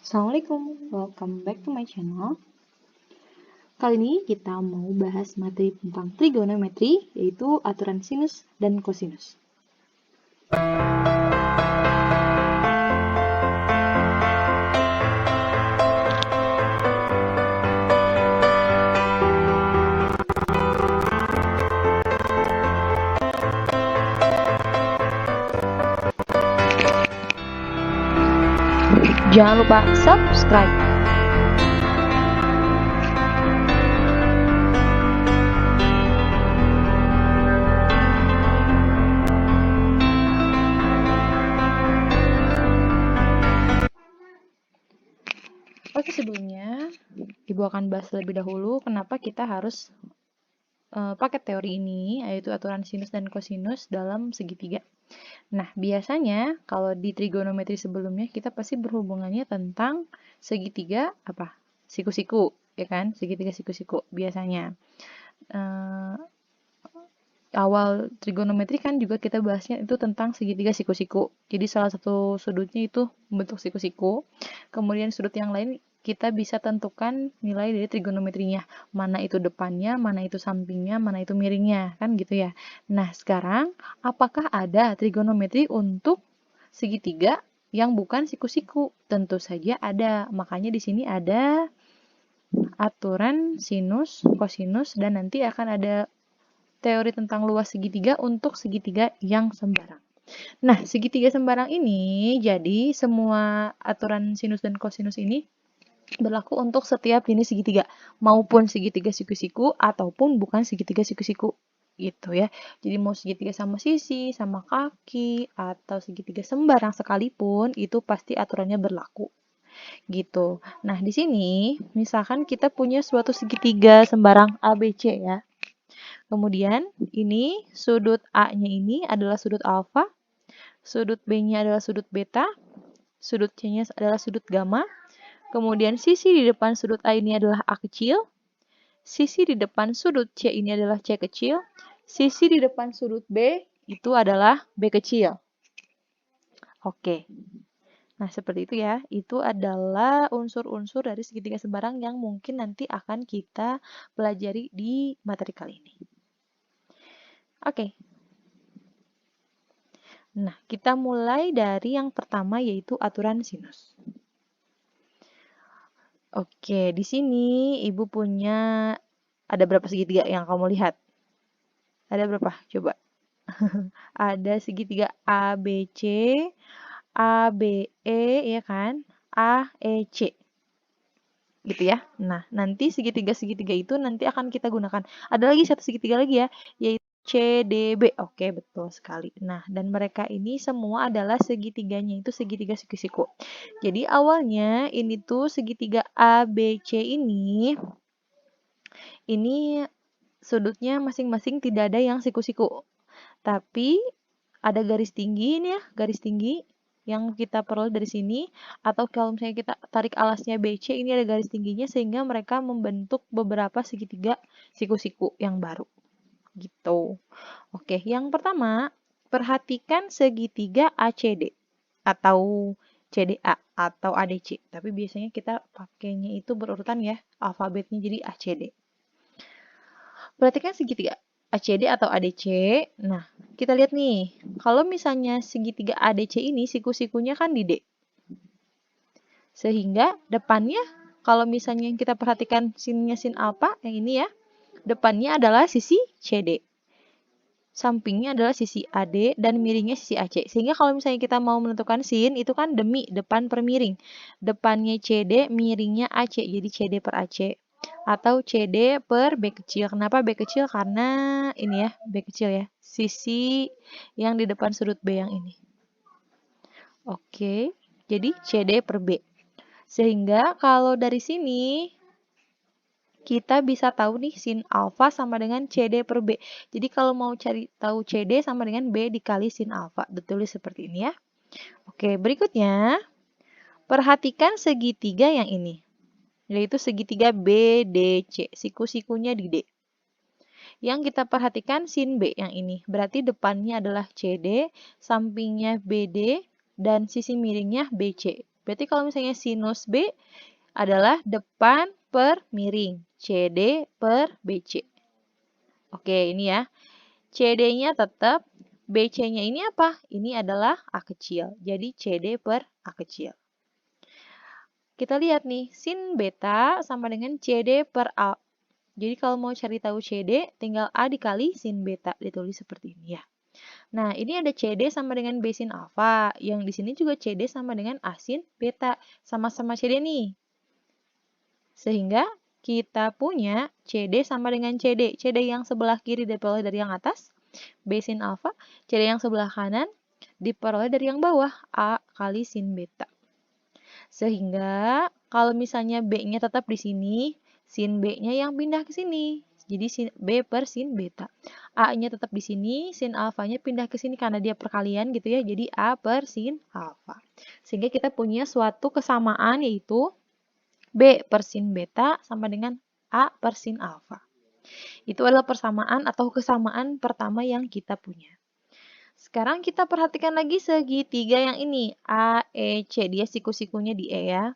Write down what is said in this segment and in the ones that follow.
Assalamualaikum, welcome back to my channel. Kali ini kita mau bahas materi tentang trigonometri, yaitu aturan sinus dan kosinus. Jangan lupa subscribe. Oke, sebelumnya Ibu akan bahas terlebih dahulu kenapa kita harus pakai teori ini, yaitu aturan sinus dan kosinus dalam segitiga. Nah, biasanya kalau di trigonometri sebelumnya kita pasti berhubungannya tentang segitiga apa? Siku-siku, ya kan? Segitiga siku-siku biasanya. Awal trigonometri kan juga kita bahasnya itu tentang segitiga siku-siku. Jadi salah satu sudutnya itu membentuk siku-siku. Kemudian sudut yang lain kita bisa tentukan nilai dari trigonometrinya. Mana itu depannya, mana itu sampingnya, mana itu miringnya, kan gitu ya. Nah, sekarang apakah ada trigonometri untuk segitiga yang bukan siku-siku? Tentu saja ada. Makanya di sini ada aturan sinus, kosinus, dan nanti akan ada teori tentang luas segitiga untuk segitiga yang sembarang. Nah, segitiga sembarang ini jadi semua aturan sinus dan kosinus ini berlaku untuk setiap jenis segitiga, maupun segitiga siku-siku ataupun bukan segitiga siku-siku gitu ya. Jadi mau segitiga sama sisi, sama kaki, atau segitiga sembarang sekalipun itu pasti aturannya berlaku gitu. Nah, di sini misalkan kita punya suatu segitiga sembarang ABC ya. Kemudian ini sudut A-nya ini adalah sudut alfa, sudut B-nya adalah sudut beta, sudut C-nya adalah sudut gamma. Kemudian sisi di depan sudut A ini adalah A kecil, sisi di depan sudut C ini adalah C kecil, sisi di depan sudut B itu adalah B kecil. Oke. Nah, seperti itu ya. Itu adalah unsur-unsur dari segitiga sembarang yang mungkin nanti akan kita pelajari di materi kali ini. Oke. Nah, kita mulai dari yang pertama yaitu aturan sinus. Oke, di sini Ibu punya ada berapa segitiga yang kamu lihat? Ada berapa? Coba. Ada segitiga ABC, ABE ya kan? AEC. Gitu ya. Nah, nanti segitiga-segitiga itu nanti akan kita gunakan. Ada lagi satu segitiga lagi ya, yaitu CDB. Oke, betul sekali. Nah, dan mereka ini semua adalah segitiganya itu segitiga siku-siku. Jadi awalnya ini tuh segitiga ABC ini sudutnya masing-masing tidak ada yang siku-siku. Tapi ada garis tinggi ini ya, garis tinggi yang kita peroleh dari sini, atau kalau misalnya kita tarik alasnya BC, ini ada garis tingginya sehingga mereka membentuk beberapa segitiga siku-siku yang baru. Gitu. Oke, yang pertama, perhatikan segitiga ACD atau CDA atau ADC. Tapi biasanya kita pakainya itu berurutan ya, alfabetnya jadi ACD. Perhatikan segitiga ACD atau ADC. Nah, kita lihat nih. Kalau misalnya segitiga ADC ini siku-sikunya kan di D. Sehingga depannya kalau misalnya kita perhatikan sinnya sin alpha yang ini ya, depannya adalah sisi CD. Sampingnya adalah sisi AD dan miringnya sisi AC. Sehingga kalau misalnya kita mau menentukan sin, itu kan demi depan per miring. Depannya CD, miringnya AC. Jadi CD per AC. Atau CD per B kecil. Kenapa B kecil? Karena ini ya, B kecil ya. Sisi yang di depan sudut B yang ini. Oke, jadi CD per B. Sehingga kalau dari sini kita bisa tahu nih sin alfa sama dengan CD per B. Jadi kalau mau cari tahu CD sama dengan B dikali sin alfa. Ditulis seperti ini ya. Oke, berikutnya perhatikan segitiga yang ini. Yaitu segitiga BDC. Siku-sikunya di D. Yang kita perhatikan sin B yang ini. Berarti depannya adalah CD, sampingnya BD, dan sisi miringnya BC. Berarti kalau misalnya sinus B adalah depan per miring, CD per BC. Oke, ini ya. CD-nya tetap, BC-nya ini apa? Ini adalah A kecil. Jadi CD per A kecil. Kita lihat nih, sin beta sama dengan CD per A. Jadi kalau mau cari tahu CD, tinggal A dikali sin beta. Ditulis seperti ini ya. Nah, ini ada CD sama dengan B sin alfa. Yang di sini juga CD sama dengan A sin beta. Sama-sama CD nih. Sehingga kita punya CD sama dengan CD. CD yang sebelah kiri diperoleh dari yang atas, B sin alfa. CD yang sebelah kanan diperoleh dari yang bawah, A kali sin beta. Sehingga kalau misalnya B-nya tetap di sini, sin B-nya yang pindah ke sini. Jadi sin B per sin beta. A-nya tetap di sini, sin alfanya pindah ke sini karena dia perkalian gitu ya. Jadi A per sin alfa. Sehingga kita punya suatu kesamaan yaitu B per sin beta sama dengan A per sin alfa. Itu adalah persamaan atau kesamaan pertama yang kita punya. Sekarang kita perhatikan lagi segitiga yang ini, A, E, C. Dia siku-sikunya di E ya.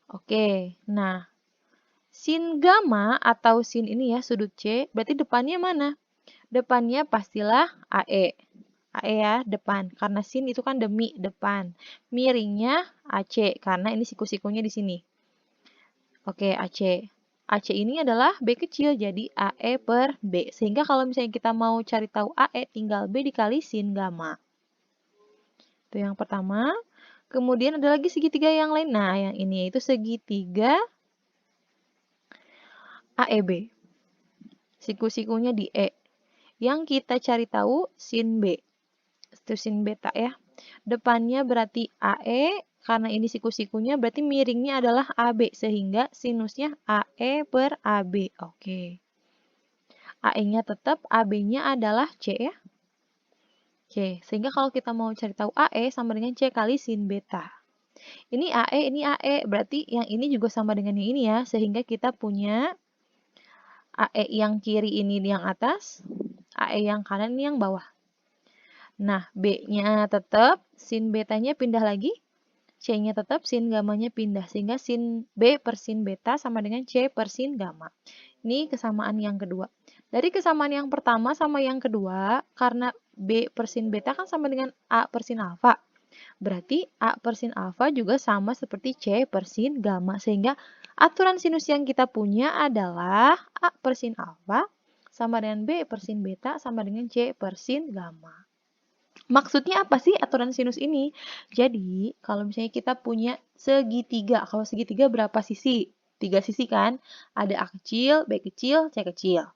Oke, nah sin gamma atau sin ini ya, sudut C, berarti depannya mana? Depannya pastilah AE. AE ya, depan. Karena sin itu kan demi depan. Miringnya AC, karena ini siku-sikunya di sini. Oke, AC. AC ini adalah B kecil, jadi AE per B. Sehingga kalau misalnya kita mau cari tahu AE, tinggal B dikali sin gamma. Itu yang pertama. Kemudian ada lagi segitiga yang lain. Nah, yang ini yaitu segitiga AEB. Siku-sikunya di E. Yang kita cari tahu sin B. Itu sin beta ya. Depannya berarti AE, karena ini siku-sikunya berarti miringnya adalah AB. Sehingga sinusnya AE per AB. Oke. AE-nya tetap, AB-nya adalah C ya. Oke, sehingga kalau kita mau cari tahu AE sama dengan C kali sin beta. Ini AE, berarti yang ini juga sama dengan yang ini ya, sehingga kita punya AE yang kiri ini yang atas, AE yang kanan ini yang bawah. Nah, B-nya tetap, sin betanya pindah lagi, C-nya tetap, sin gamanya pindah, sehingga sin B per sin beta sama dengan C per sin gamma. Ini kesamaan yang kedua. Dari kesamaan yang pertama sama yang kedua, karena B per sin beta kan sama dengan A per sin alfa. Berarti A per sin alfa juga sama seperti C per sin gamma. Sehingga aturan sinus yang kita punya adalah A per sin alfa sama dengan B per sin beta sama dengan C per sin gamma. Maksudnya apa sih aturan sinus ini? Jadi, kalau misalnya kita punya segitiga. Kalau segitiga berapa sisi? 3 sisi kan? Ada A kecil, B kecil, C kecil.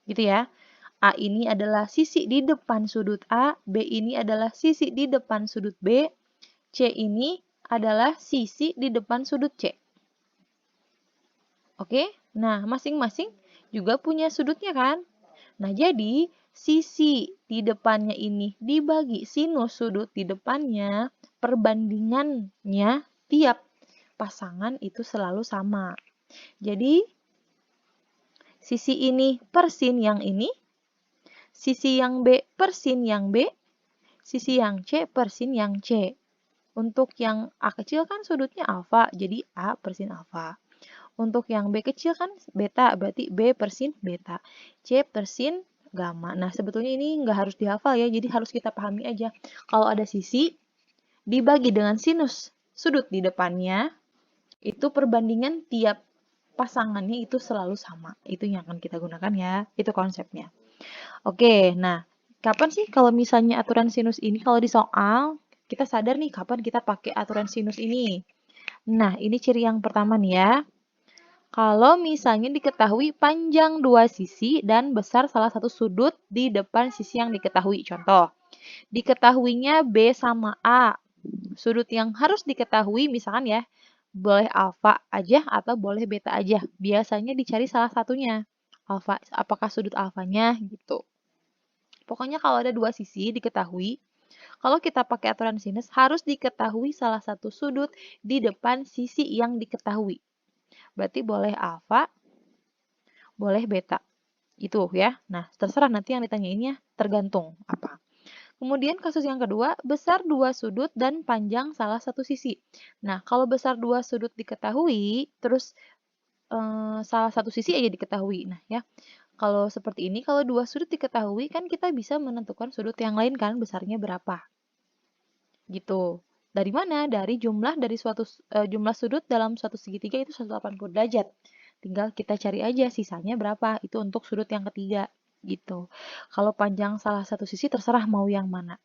Gitu ya. A ini adalah sisi di depan sudut A, B ini adalah sisi di depan sudut B, C ini adalah sisi di depan sudut C. Oke, nah masing-masing juga punya sudutnya kan? Nah jadi sisi di depannya ini dibagi sinus sudut di depannya, perbandingannya tiap pasangan itu selalu sama. Jadi sisi ini per sin yang ini, sisi yang B per sin yang B, sisi yang C per sin yang C. Untuk yang A kecil kan sudutnya alfa, jadi A per sin alfa. Untuk yang B kecil kan beta, berarti B per sin beta. C per sin gamma. Nah, sebetulnya ini nggak harus dihafal ya, jadi harus kita pahami aja. Kalau ada sisi, dibagi dengan sinus sudut di depannya, itu perbandingan tiap pasangannya itu selalu sama. Itu yang akan kita gunakan ya, itu konsepnya. Oke, nah, kapan sih kalau misalnya aturan sinus ini, kalau di soal, kita sadar nih kapan kita pakai aturan sinus ini. Nah, ini ciri yang pertama nih ya. Kalau misalnya diketahui panjang dua sisi dan besar salah satu sudut di depan sisi yang diketahui. Contoh, diketahuinya B sama A. Sudut yang harus diketahui misalkan ya, boleh alfa aja atau boleh beta aja. Biasanya dicari salah satunya. Alfa, apakah sudut alfanya gitu. Pokoknya kalau ada dua sisi diketahui, kalau kita pakai aturan sinus harus diketahui salah satu sudut di depan sisi yang diketahui. Berarti boleh alfa, boleh beta. Itu ya. Nah, terserah nanti yang ditanyainnya tergantung apa. Kemudian kasus yang kedua, besar dua sudut dan panjang salah satu sisi. Nah, kalau besar dua sudut diketahui, terus salah satu sisi aja diketahui. Nah, ya, kalau seperti ini, kalau dua sudut diketahui, kan kita bisa menentukan sudut yang lain kan, besarnya berapa. Gitu. Dari mana? Dari jumlah sudut dalam suatu segitiga itu 180 derajat. Tinggal kita cari aja sisanya berapa. Itu untuk sudut yang ketiga. Gitu. Kalau panjang salah satu sisi terserah mau yang mana.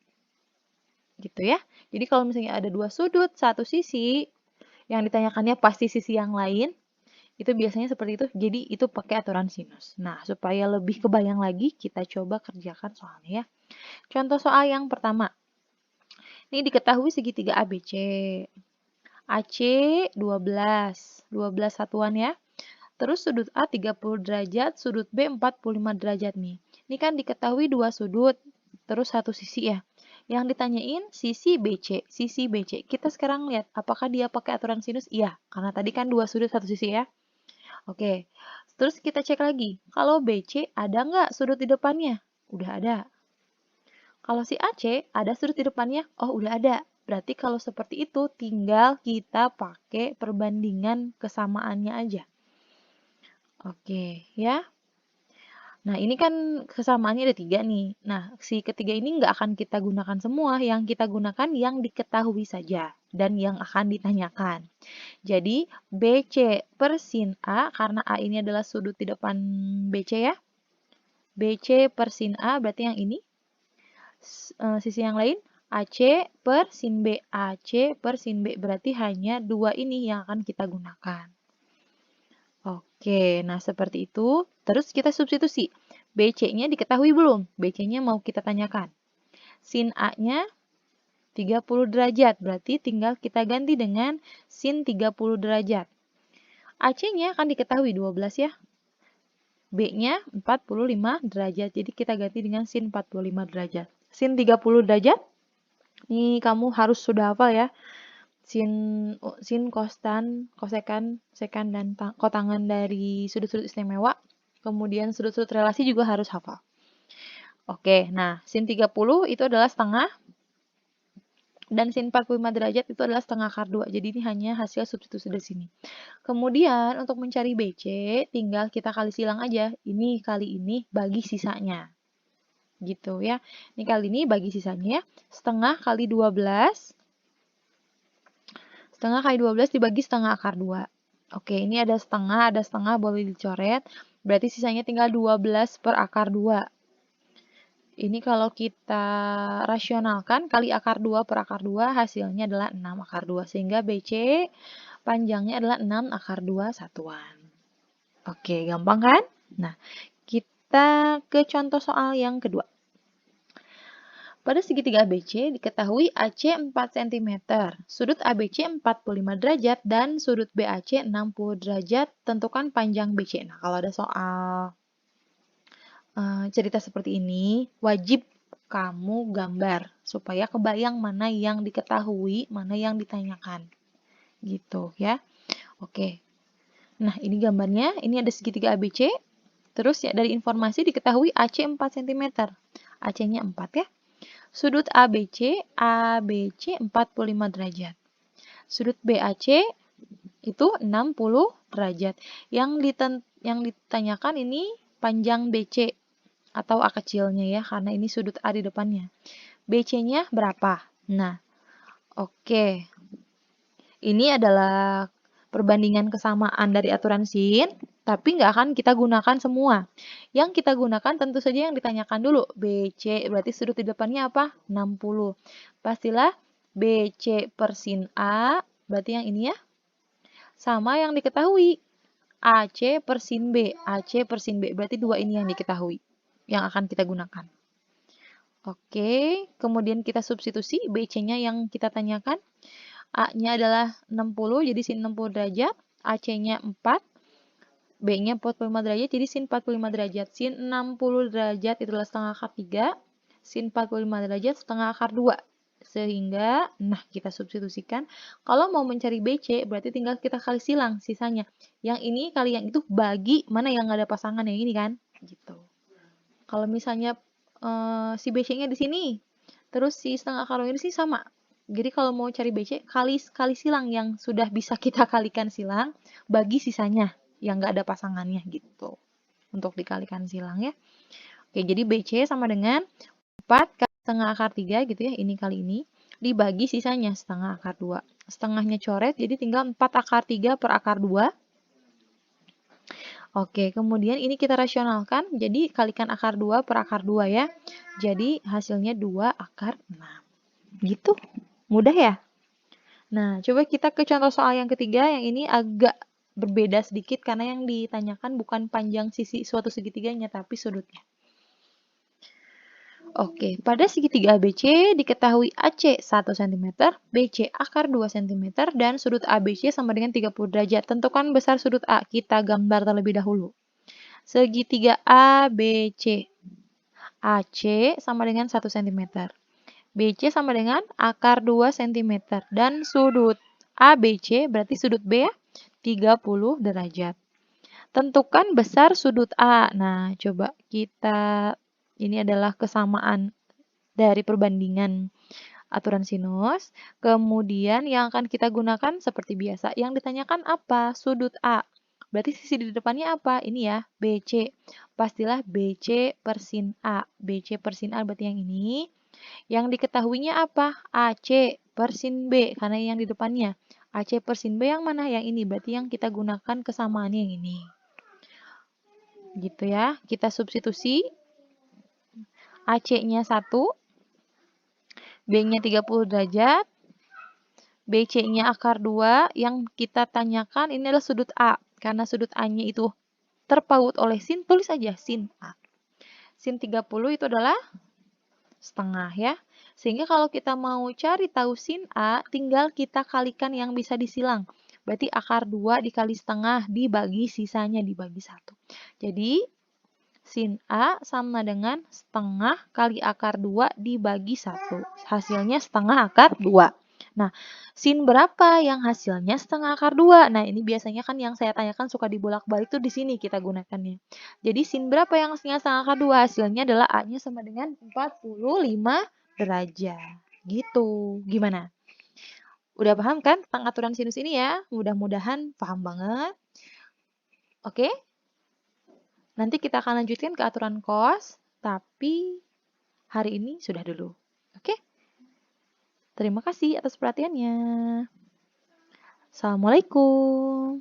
Gitu ya. Jadi kalau misalnya ada dua sudut, satu sisi, yang ditanyakannya pasti sisi yang lain, itu biasanya seperti itu. Jadi itu pakai aturan sinus. Nah, supaya lebih kebayang lagi, kita coba kerjakan soalnya ya. Contoh soal yang pertama. Ini diketahui segitiga ABC. AC 12. 12 satuan ya. Terus sudut A 30 derajat, sudut B 45 derajat nih. Ini kan diketahui dua sudut, terus satu sisi ya. Yang ditanyain sisi BC, sisi BC. Kita sekarang lihat apakah dia pakai aturan sinus? Iya, karena tadi kan dua sudut satu sisi ya. Oke, terus kita cek lagi. Kalau BC ada nggak sudut di depannya? Udah ada. Kalau si AC ada sudut di depannya? Oh, udah ada. Berarti kalau seperti itu tinggal kita pakai perbandingan kesamaannya aja. Oke, ya. Nah, ini kan kesamaannya ada 3 nih. Nah, si ketiga ini nggak akan kita gunakan semua. Yang kita gunakan yang diketahui saja dan yang akan ditanyakan. Jadi, BC per sin A, karena A ini adalah sudut di depan BC ya. BC per sin A berarti yang ini. Sisi yang lain, AC per sin B. AC per sin B berarti hanya dua ini yang akan kita gunakan. Oke, nah seperti itu. Terus kita substitusi. BC-nya diketahui belum? BC-nya mau kita tanyakan. Sin A-nya 30 derajat, berarti tinggal kita ganti dengan sin 30 derajat. AC-nya akan diketahui 12 ya. B-nya 45 derajat, jadi kita ganti dengan sin 45 derajat. Sin 30 derajat, ini kamu harus sudah hafal ya. Sin kostan, kosekan, sekan, dan kotangan dari sudut-sudut istimewa. Kemudian sudut-sudut relasi juga harus hafal. Oke, nah sin 30 itu adalah setengah. Dan sin 45 derajat itu adalah setengah akar 2. Jadi ini hanya hasil substitusi dari sini. Kemudian untuk mencari BC, tinggal kita kali silang aja. Ini kali ini bagi sisanya. Gitu ya. Ini kali ini bagi sisanya ya. Setengah kali 12. Setengah kali 12 dibagi setengah akar 2. Oke, ini ada setengah boleh dicoret. Berarti sisanya tinggal 12 per akar 2. Ini kalau kita rasionalkan, kali akar 2 per akar 2, hasilnya adalah 6 akar 2. Sehingga BC panjangnya adalah 6 akar 2 satuan. Oke, gampang kan? Nah, kita ke contoh soal yang kedua. Pada segitiga ABC diketahui AC 4 cm, sudut ABC 45 derajat, dan sudut BAC 60 derajat. Tentukan panjang BC. Nah, kalau ada soal cerita seperti ini, wajib kamu gambar supaya kebayang mana yang diketahui, mana yang ditanyakan. Gitu ya. Oke. Nah, ini gambarnya. Ini ada segitiga ABC. Terus ya dari informasi diketahui AC 4 cm. AC-nya 4 ya. Sudut ABC 45 derajat. Sudut BAC itu 60 derajat. Yang ditanyakan ini panjang BC atau A kecilnya ya, karena ini sudut A di depannya. BC-nya berapa? Nah, oke. Ini adalah perbandingan kesamaan dari aturan sin, tapi nggak akan kita gunakan semua. Yang kita gunakan tentu saja yang ditanyakan dulu. BC, berarti sudut di depannya apa? 60. Pastilah BC per sin A, berarti yang ini ya. Sama yang diketahui. AC per sin B. AC per sin B, berarti dua ini yang diketahui. Yang akan kita gunakan. Oke, kemudian kita substitusi BC-nya yang kita tanyakan. A-nya adalah 60, jadi sin 60 derajat. AC-nya 4. B-nya 45 derajat, jadi sin 45 derajat. Sin 60 derajat itu adalah setengah akar 3. Sin 45 derajat setengah akar 2. Sehingga, nah kita substitusikan. Kalau mau mencari BC, berarti tinggal kita kali silang sisanya. Yang ini kali yang itu bagi mana yang ada pasangan yang ini kan. Gitu. Kalau misalnya si BC-nya di sini, Terus si setengah akar 2 ini sih sama. Jadi kalau mau cari BC, kali silang yang sudah bisa kita kalikan silang, bagi sisanya yang nggak ada pasangannya gitu. Untuk dikalikan silang ya. Oke, jadi BC sama dengan 4 kali setengah akar 3 gitu ya, ini kali ini, dibagi sisanya setengah akar 2. Setengahnya coret, jadi tinggal 4 akar 3 per akar 2. Oke, kemudian ini kita rasionalkan, jadi kalikan akar 2 per akar 2 ya. Jadi hasilnya 2 akar 6. Gitu, mudah ya? Nah, coba kita ke contoh soal yang ketiga, yang ini agak berbeda sedikit karena yang ditanyakan bukan panjang sisi suatu segitiganya, tapi sudutnya. Oke, pada segitiga ABC diketahui AC 1 cm, BC akar 2 cm, dan sudut ABC sama dengan 30 derajat. Tentukan besar sudut A. Kita gambar terlebih dahulu. Segitiga ABC. AC sama dengan 1 cm. BC sama dengan akar 2 cm. Dan sudut ABC berarti sudut B ya, 30 derajat. Tentukan besar sudut A. Nah, coba kita... Ini adalah kesamaan dari perbandingan aturan sinus. Kemudian yang akan kita gunakan seperti biasa. Yang ditanyakan apa? Sudut A. Berarti sisi di depannya apa? Ini ya, BC. Pastilah BC per sin A. BC per sin A berarti yang ini. Yang diketahuinya apa? AC per sin B. Karena yang di depannya. AC per sin B yang mana? Yang ini. Berarti yang kita gunakan kesamaannya yang ini. Gitu ya. Kita substitusi. AC-nya 1, B-nya 30 derajat, BC-nya akar 2, yang kita tanyakan ini adalah sudut A. Karena sudut A-nya itu terpaut oleh sin, tulis aja sin A. Sin 30 itu adalah setengah ya. Sehingga kalau kita mau cari tahu sin A, tinggal kita kalikan yang bisa disilang. Berarti akar 2 dikali setengah dibagi sisanya dibagi 1. Jadi sin A sama dengan setengah kali akar 2 dibagi 1. Hasilnya setengah akar 2. Nah, sin berapa yang hasilnya setengah akar 2? Nah, ini biasanya kan yang saya tanyakan suka dibolak-balik tuh di sini kita gunakannya. Jadi, sin berapa yang hasilnya setengah akar 2? Hasilnya adalah A-nya sama dengan 45 derajat. Gitu. Gimana? Udah paham kan tentang aturan sinus ini ya? Mudah-mudahan paham banget. Oke? Nanti kita akan lanjutkan ke aturan cos, tapi hari ini sudah dulu. Oke? Terima kasih atas perhatiannya. Assalamualaikum.